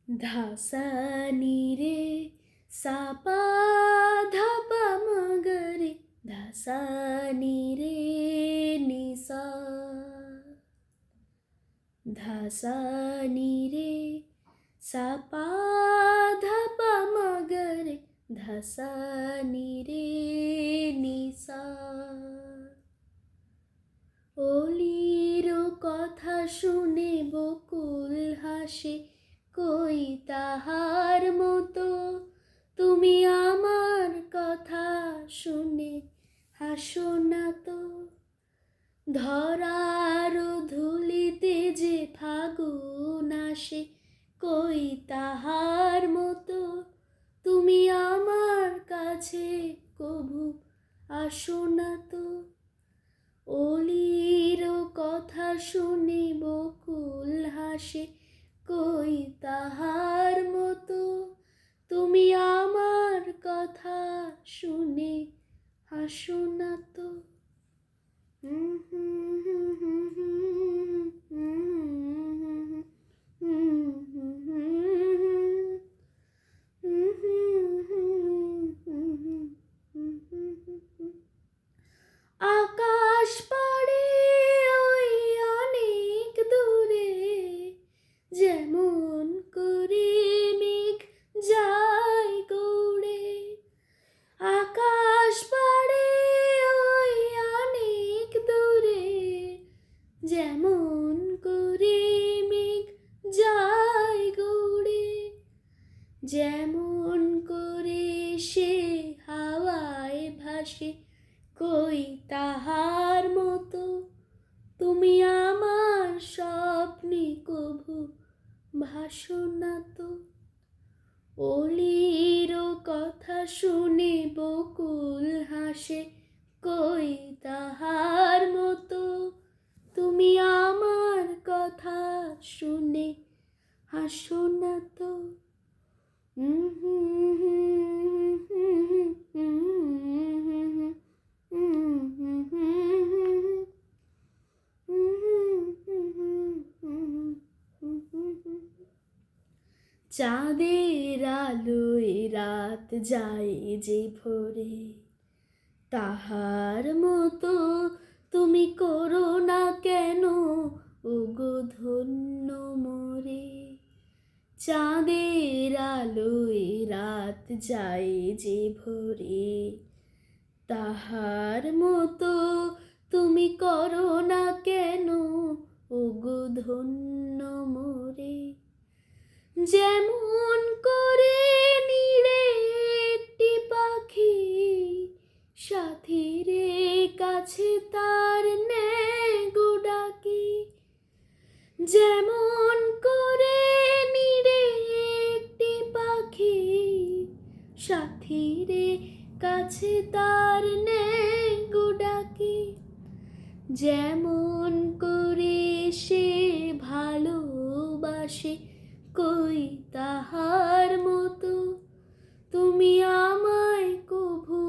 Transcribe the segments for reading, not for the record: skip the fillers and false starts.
ধাসা নি রে সা পা ধা পা মা গা রে ধাসা নি রে নি সা ধাসা নি রে সা পা ধা পা মা গা রে ধাসা নি রে নি সা। অলির কথা শুনে বকুল হাসে, কই তাহার মতো তুমি আমার কথা শুনে হাসো না তো। ধরার ধুলিতে যে ফাগুন আসে, কই তাহার মতো তুমি আমার কাছে কভু আসো না তো। অলির কথা শুনে বকুল হাসে, কই তাহার মতো তুমি আমার কথা শুনে হাসো না তো। আকাশ পাড়ে ওই অনেক দূরে, যেমন করে মেঘ যায় গৌড়ে। আকাশ পাড়ে ওই অনেক দূরে, যেমন করে মেঘ যায় গৌড়ে। যেমন করে সে হাওয়ায় ভাসে, কই তাহার মতো তুমি আমার স্বপ্নে কভু ভাসো না তো। অলির কথা শুনে বকুল হাসে, কই তাহার মতো তুমি আমার কথা শুনে হাসো না তো। চাঁদের আলোয় রাত যায় যে ভোরে, তাহার মতো তুমি করো না কেন ওগো ধন্য মোরে। চাঁদের আলোয় রাত যায় যে ভোরে, তাহার মতো তুমি করো না কেন ওগো ধন্য মোরে। যেমন করে নীড়ে একটি পাখি সাথীর কাছে তার নেয় গো ডাকি। যেমন করে নীড়ে একটি পাখি সাথীর কাছে তার নেয় গো ডাকি। যেমন করে সে ভালোবাসে, কই তাহার মতো তুমি আমায় কভু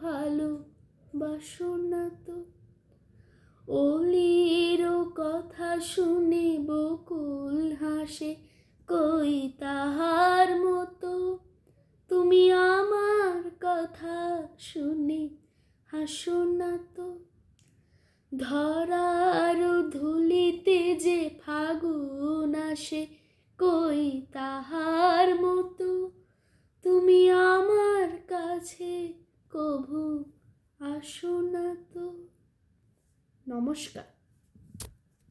ভালোবাসো না তো। অলির কথা শুনে বকুল হাসে, কই তাহার মতো তুমি আমার কথা শুনে হাসো না তো। ধরার ধুলিতে যে ফাগুন আসে, কই তাহার মতো তুমি আমার কাছে কভু আসো না তো। নমস্কার।